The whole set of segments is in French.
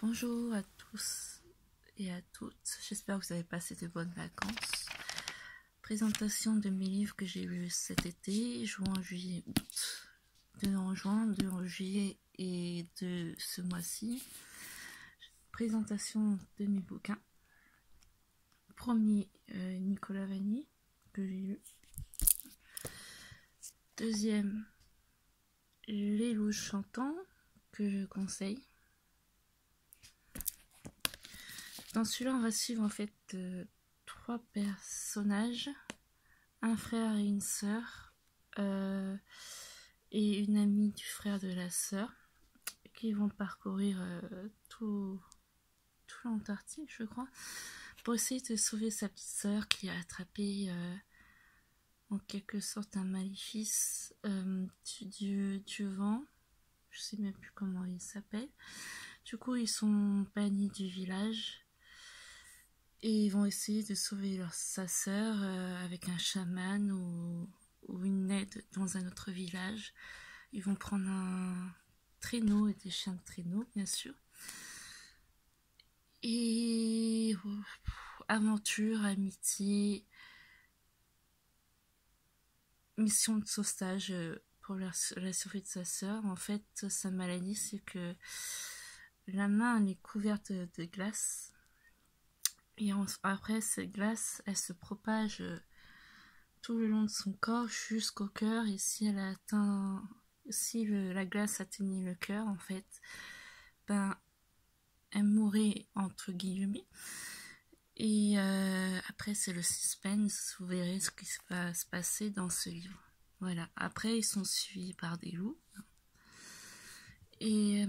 Bonjour à tous et à toutes, j'espère que vous avez passé de bonnes vacances. Présentation de mes livres que j'ai lus cet été, juin, juillet, août, de en juin, de en juillet et de ce mois-ci. Présentation de mes bouquins. Premier, Nicolas Vanier, que j'ai lu. Deuxième, Les loups chantants, que je conseille. Dans celui-là, on va suivre en fait trois personnages, un frère et une sœur, et une amie du frère de la sœur, qui vont parcourir tout l'Antarctique, je crois, pour essayer de sauver sa petite sœur qui a attrapé en quelque sorte un maléfice du dieu vent. Je sais même plus comment il s'appelle. Du coup, ils sont bannis du village. Et ils vont essayer de sauver sa sœur avec un chaman ou une aide dans un autre village. Ils vont prendre un traîneau et des chiens de traîneau, bien sûr. Et aventure, amitié, mission de sauvetage pour la sauver de sa sœur. En fait, sa maladie, c'est que la main elle est couverte de glace. Et après, cette glace, elle se propage tout le long de son corps jusqu'au cœur. Et si elle atteint, si la glace atteignait le cœur, en fait, ben, elle mourrait entre guillemets. Et après, c'est le suspense. Vous verrez ce qui va se passer dans ce livre. Voilà. Après, ils sont suivis par des loups. Et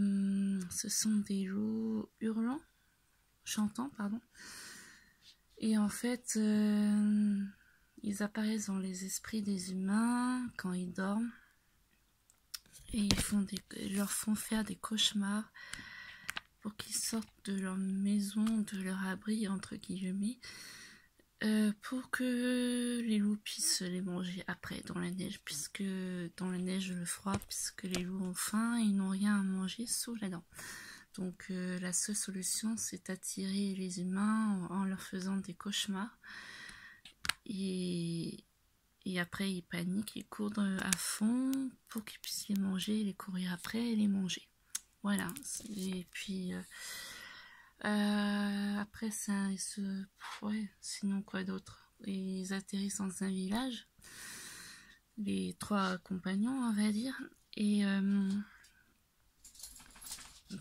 ce sont des loups chantants, pardon. Et en fait, ils apparaissent dans les esprits des humains quand ils dorment. Et ils leur font faire des cauchemars pour qu'ils sortent de leur maison, de leur abri, entre guillemets, pour que les loups puissent les manger après dans la neige, puisque dans la neige, le froid, puisque les loups ont faim et ils n'ont rien à manger sous la dent. Donc la seule solution, c'est attirer les humains en leur faisant des cauchemars. Et après, ils paniquent, ils courent à fond pour qu'ils puissent les manger, les courir après et les manger. Voilà. Et puis, après, ça, sinon quoi d'autre? Ils atterrissent dans un village, les trois compagnons, on va dire, et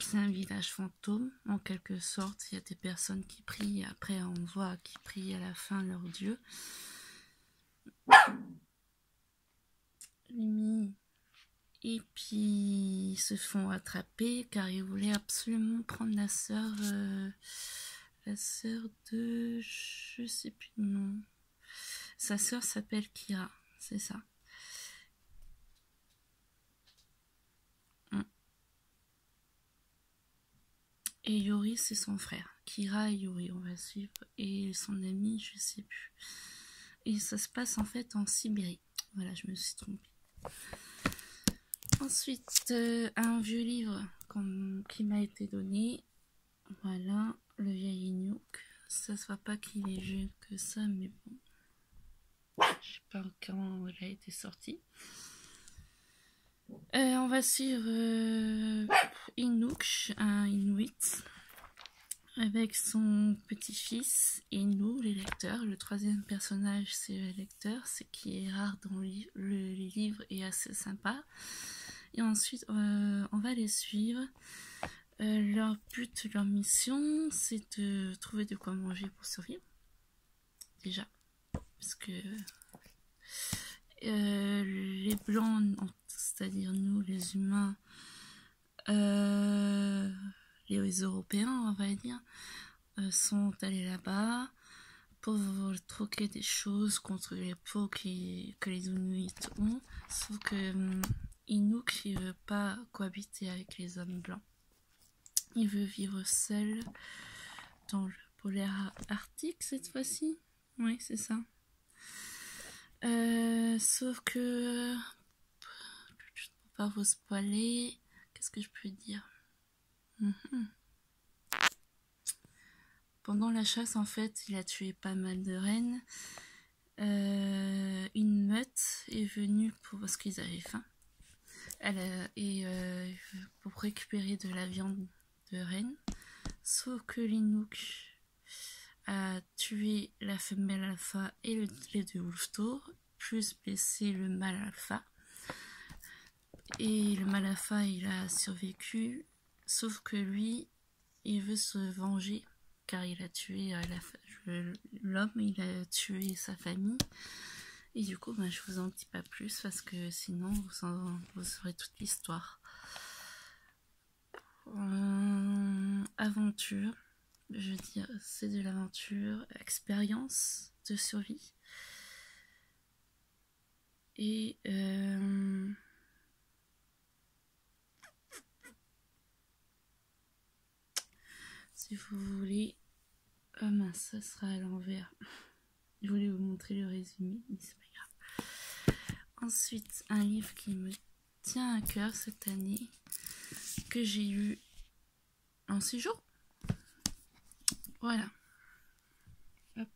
c'est un village fantôme, en quelque sorte. Il y a des personnes qui prient, après on voit qu'ils prient à la fin leur dieu. Et puis ils se font attraper car ils voulaient absolument prendre la sœur de... je sais plus le nom. Sa sœur s'appelle Kira, c'est ça. Et Yori, c'est son frère. Kira et Yori, on va suivre. Et son ami, je sais plus. Et ça se passe en fait en Sibérie. Voilà, je me suis trompée. Ensuite, un vieux livre qui m'a été donné. Voilà, Le vieil Inuk. Ça se voit pas qu'il est vieux que ça, mais bon. Je sais pas quand il a été sorti. On va suivre Inuk, un Inuit, avec son petit-fils et nous, les lecteurs. Le troisième personnage, c'est le lecteur, ce qui est rare dans les livres et assez sympa. Et ensuite, on va les suivre. Leur but, leur mission, c'est de trouver de quoi manger pour survivre. Déjà. Parce que les blancs, c'est-à-dire nous, les humains, les Européens, on va dire, sont allés là-bas pour troquer des choses contre les peaux que les Inuits ont. Sauf que Inuk, il veut pas cohabiter avec les hommes blancs. Il veut vivre seul dans le polaire arctique cette fois-ci. Oui, c'est ça. Sauf que, pour pas vous spoiler, qu'est-ce que je peux dire? pendant la chasse, en fait, il a tué pas mal de rennes. Une meute est venue parce qu'ils avaient faim. Pour récupérer de la viande de renne. Sauf que l'Inouk a tué la femelle alpha et les deux wolftours, plus blessé le mâle alpha. Et le mâle alpha, il a survécu, sauf que lui, il veut se venger, car il a tué l'homme, il a tué sa famille. Et du coup, je vous en dis pas plus, parce que sinon, vous saurez toute l'histoire. Aventure, je veux dire, c'est de l'aventure, expérience de survie. Et si vous voulez, ça sera à l'envers. Je voulais vous montrer le résumé, mais c'est pas grave. Ensuite, un livre qui me tient à cœur cette année, que j'ai lu en 6 jours. Voilà. Hop,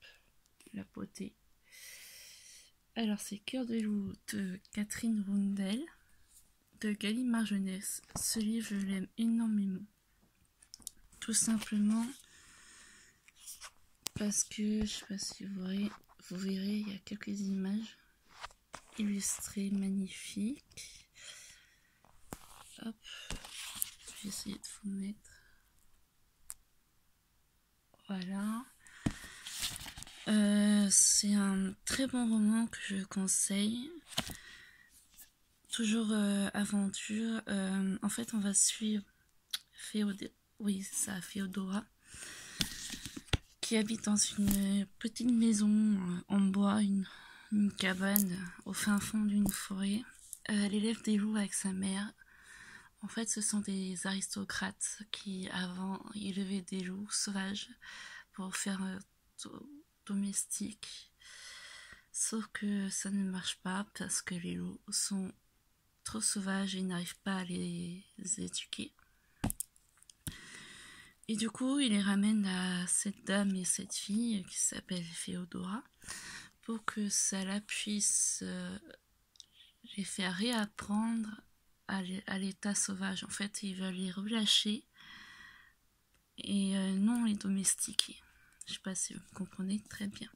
la potée. Alors, c'est Cœur de loup de Catherine Rundel, de Gallimard Jeunesse. Ce livre, je l'aime énormément. Tout simplement parce que, je sais pas si vous verrez, il y a quelques images illustrées magnifiques. Hop, je vais essayer de vous mettre. Voilà. C'est un très bon roman que je conseille. Toujours aventure. En fait, on va suivre Féodora, qui habite dans une petite maison en bois, une cabane au fin fond d'une forêt. Elle élève des loups avec sa mère. En fait, ce sont des aristocrates qui, avant, élevaient des loups sauvages pour faire domestique. Sauf que ça ne marche pas parce que les loups sont trop sauvages et n'arrivent pas à les éduquer. Et du coup, il les ramène à cette dame et cette fille qui s'appelle Féodora pour que cela puisse les faire réapprendre à l'état sauvage. En fait, il va les relâcher et non les domestiquer. Je sais pas si vous comprenez très bien.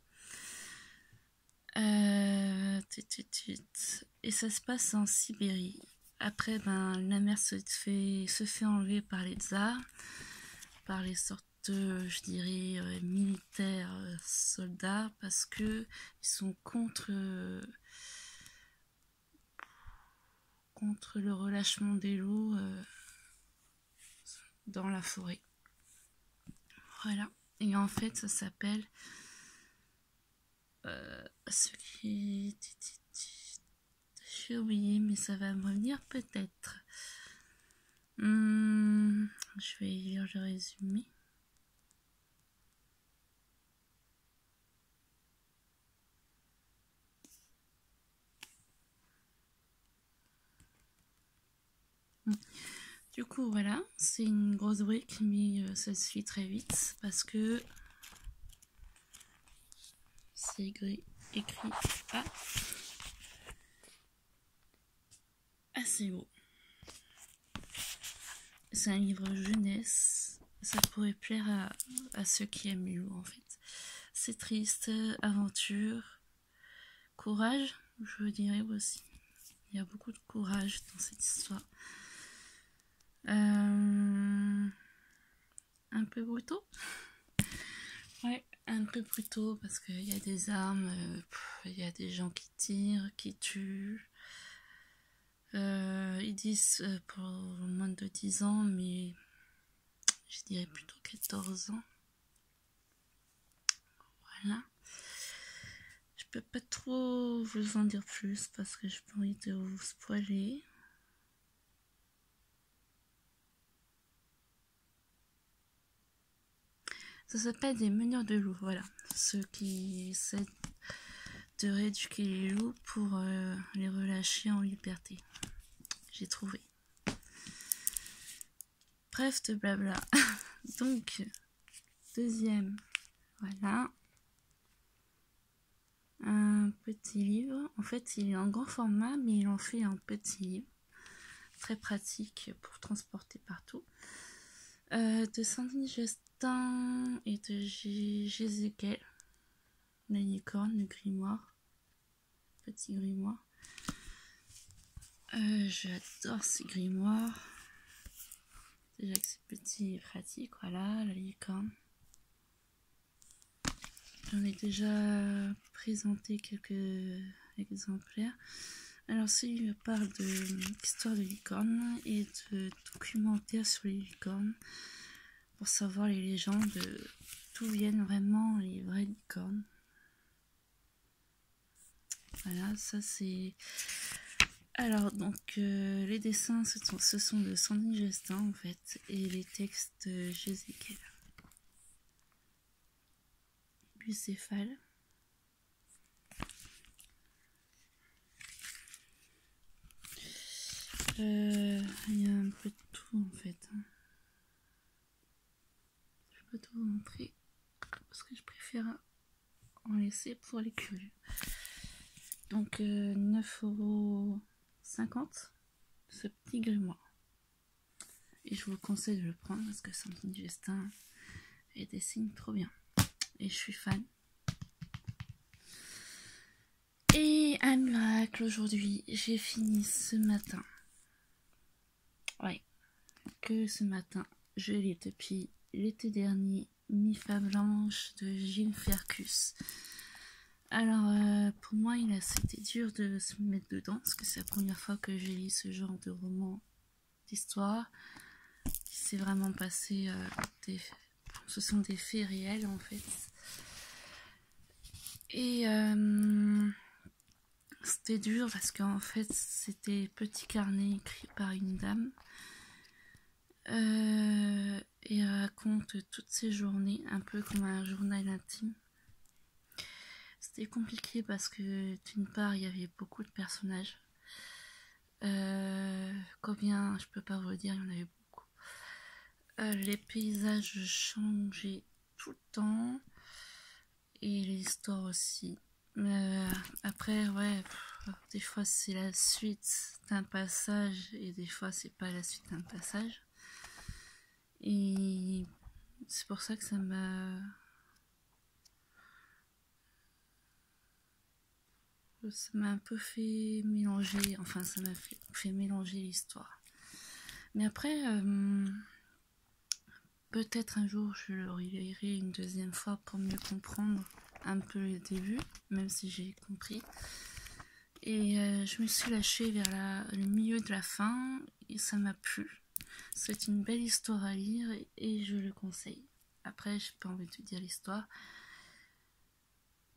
Et ça se passe en Sibérie. Après, la mère se fait enlever par les tsars, par les sortes de, je dirais, militaires, soldats, parce que ils sont contre le relâchement des loups dans la forêt. Voilà. Et en fait, ça s'appelle j'ai oublié, mais ça va me revenir peut-être. Je vais lire le résumé. Du coup, voilà, c'est une grosse brique, mais ça se suit très vite parce que c'est écrit assez gros. C'est un livre jeunesse, ça pourrait plaire à ceux qui aiment les loups en fait. C'est triste, aventure, courage, je dirais aussi. Il y a beaucoup de courage dans cette histoire. Un peu brutaux. Ouais, un peu brutaux parce qu'il y a des armes, il y a des gens qui tirent, qui tuent. Ils disent pour moins de 10 ans, mais je dirais plutôt 14 ans. Voilà. Je peux pas trop vous en dire plus parce que j'ai pas envie de vous spoiler. Ça s'appelle des meneurs de loups, voilà. Ceux qui essaient de rééduquer les loups pour les relâcher en liberté. J'ai trouvé. Bref de blabla. Donc, deuxième, voilà, un petit livre. En fait, il est en grand format, mais il en fait un petit livre. Très pratique pour transporter partout. De Sandrine Gestin et de Jézéchiel, la licorne, le grimoire, petit grimoire. J'adore ces grimoires. Déjà que c'est petit et pratique, voilà, la licorne. J'en ai déjà présenté quelques exemplaires. Alors, celui-là parle d'histoire de licorne et de documentaire sur les licornes pour savoir les légendes d'où viennent vraiment les vraies licornes. Voilà, ça c'est... Alors, donc, les dessins, ce sont de Sandrine Gestin, en fait, et les textes de Jézéchiel. Bucéphale. Il y a un peu de tout, en fait. Je peux tout vous montrer, parce que je préfère en laisser pour les curieux. Donc, 9,50 € ce petit grimoire. Et je vous conseille de le prendre parce que Sandrine Gestin, elle dessine trop bien. Et je suis fan. Et un miracle aujourd'hui, j'ai fini ce matin. Ouais, que ce matin, je l'ai depuis l'été dernier, Mifa Blanche de Gilles Fercus. Alors, pour moi, c'était dur de se mettre dedans, parce que c'est la première fois que j'ai lu ce genre de roman d'histoire. Qui s'est vraiment passé, ce sont des faits réels, en fait. Et c'était dur, parce qu'en fait, c'était petit carnet écrit par une dame. Et elle raconte toutes ses journées, un peu comme un journal intime. C'était compliqué parce que d'une part il y avait beaucoup de personnages. Combien, je peux pas vous le dire, il y en avait beaucoup. Les paysages changeaient tout le temps et l'histoire aussi. Après, ouais, des fois c'est la suite d'un passage et des fois c'est pas la suite d'un passage. Et c'est pour ça que ça m'a un peu fait mélanger, enfin ça m'a fait mélanger l'histoire. Mais après, peut-être un jour je le relirai une deuxième fois pour mieux comprendre un peu le début, même si j'ai compris. Et je me suis lâchée vers le milieu de la fin et ça m'a plu. C'est une belle histoire à lire et je le conseille. Après, j'ai pas envie de dire l'histoire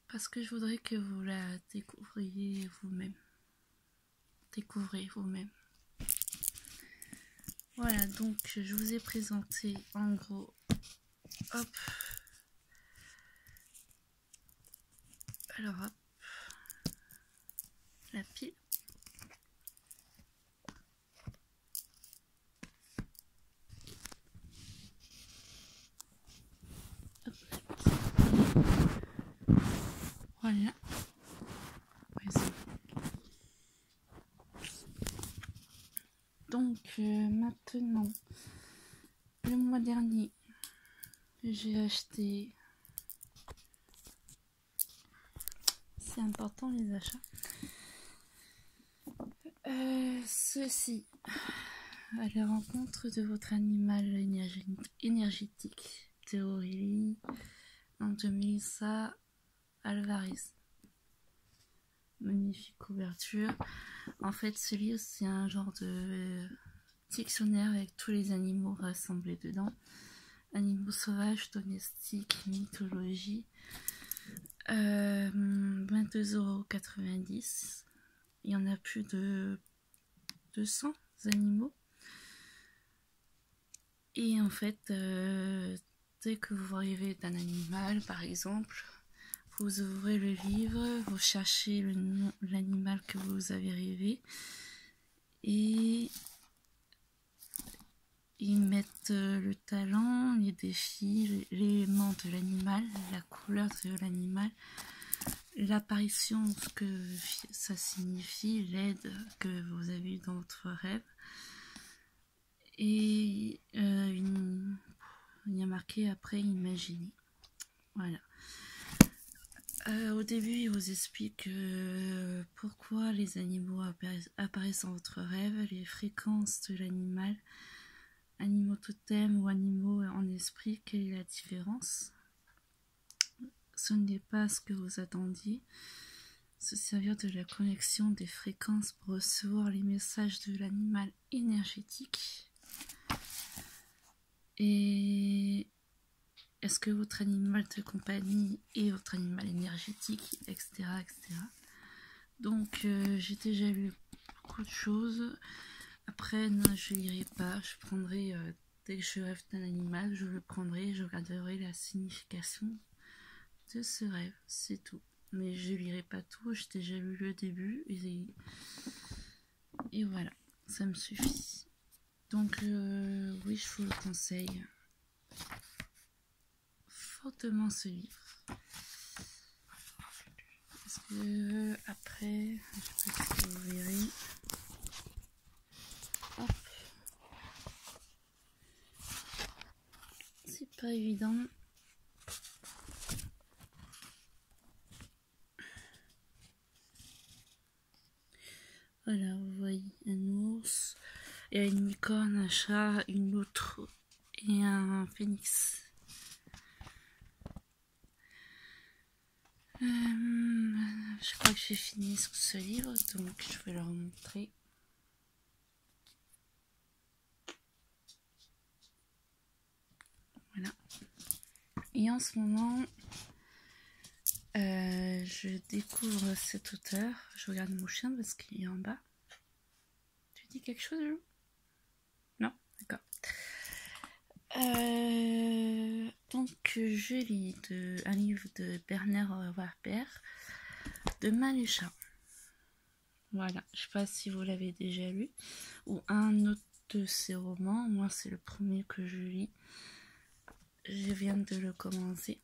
parce que je voudrais que vous la découvriez vous-même. Découvrez vous-même. Voilà, donc je vous ai présenté en gros, hop, alors hop, la pile. Hop, voilà. Donc maintenant, le mois dernier, j'ai acheté, c'est important les achats, ceci, à la rencontre de votre animal énergétique, de Aurélie, de Melissa Alvarez. Magnifique couverture. En fait, ce livre, c'est un genre de dictionnaire avec tous les animaux rassemblés dedans. Animaux sauvages, domestiques, mythologie. 22,90 €. Il y en a plus de 200 animaux. Et en fait, dès que vous rêvez d'un animal, par exemple, vous ouvrez le livre, vous cherchez le nom de l'animal que vous avez rêvé et ils mettent le talent, les défis, l'élément de l'animal, la couleur de l'animal, l'apparition, ce que ça signifie, l'aide que vous avez eue dans votre rêve. Et il y a marqué après imaginer. Voilà. Au début, il vous explique pourquoi les animaux apparaissent dans votre rêve, les fréquences de l'animal, animaux totems ou animaux en esprit, quelle est la différence? Ce n'est pas ce que vous attendiez. Se servir de la connexion des fréquences pour recevoir les messages de l'animal énergétique. Et est-ce que votre animal de compagnie est votre animal énergétique, etc. etc. Donc j'ai déjà lu beaucoup de choses. Après, non, je ne lirai pas. Je prendrai, dès que je rêve d'un animal, je le prendrai, je regarderai la signification de ce rêve, c'est tout. Mais je lirai pas tout, j'ai déjà lu le début et voilà, ça me suffit. Donc oui, je vous le conseille fortement ce livre. Parce que après, je sais pas si vous verrez. Hop. C'est pas évident. Voilà, vous voyez un ours, et une licorne, un chat, une loutre et un phénix. Je crois que j'ai fini sur ce livre, donc je vais leur montrer. Voilà. Et en ce moment, je découvre cet auteur. Je regarde mon chien parce qu'il est en bas. Tu dis quelque chose, Lou? Non? D'accord. Donc, je lis un livre de Bernard Werber, de Malécha. Voilà, je ne sais pas si vous l'avez déjà lu, ou un autre de ses romans. Moi, c'est le premier que je lis. Je viens de le commencer.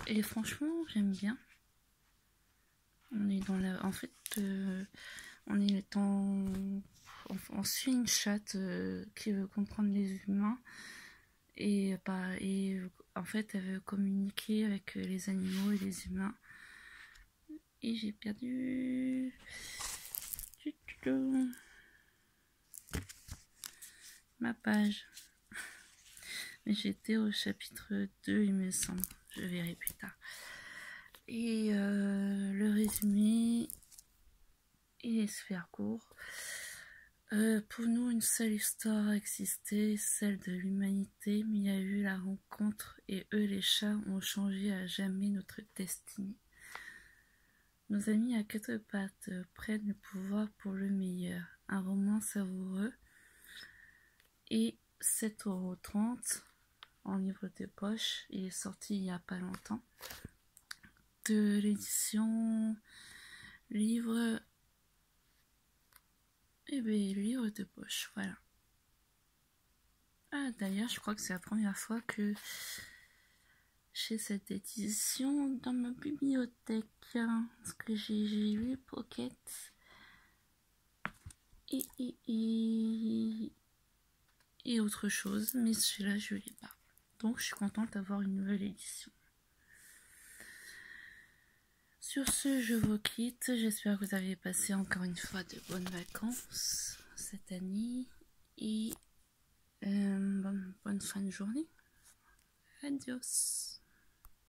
Et franchement, j'aime bien. On est dans la... En fait, on est dans... On suit une chatte qui veut comprendre les humains. Et en fait, elle veut communiquer avec les animaux et les humains. Et j'ai perdu ma page. Mais j'étais au chapitre 2, il me semble. Je verrai plus tard. Et le résumé, il est super court. Pour nous, une seule histoire existait, celle de l'humanité, mais il y a eu la rencontre et eux, les chats, ont changé à jamais notre destinée. Nos amis à quatre pattes prennent le pouvoir pour le meilleur. Un roman savoureux et 7,30 € en livre de poche. Il est sorti il n'y a pas longtemps. De l'édition livre... Eh bien, livre de poche, voilà. Ah, d'ailleurs, je crois que c'est la première fois que j'ai cette édition dans ma bibliothèque. Parce que j'ai lu Pocket. Et autre chose. Mais celui-là, je ne l'ai pas. Donc, je suis contente d'avoir une nouvelle édition. Sur ce, je vous quitte. J'espère que vous avez passé encore une fois de bonnes vacances cette année. Et bonne fin de journée. Adios.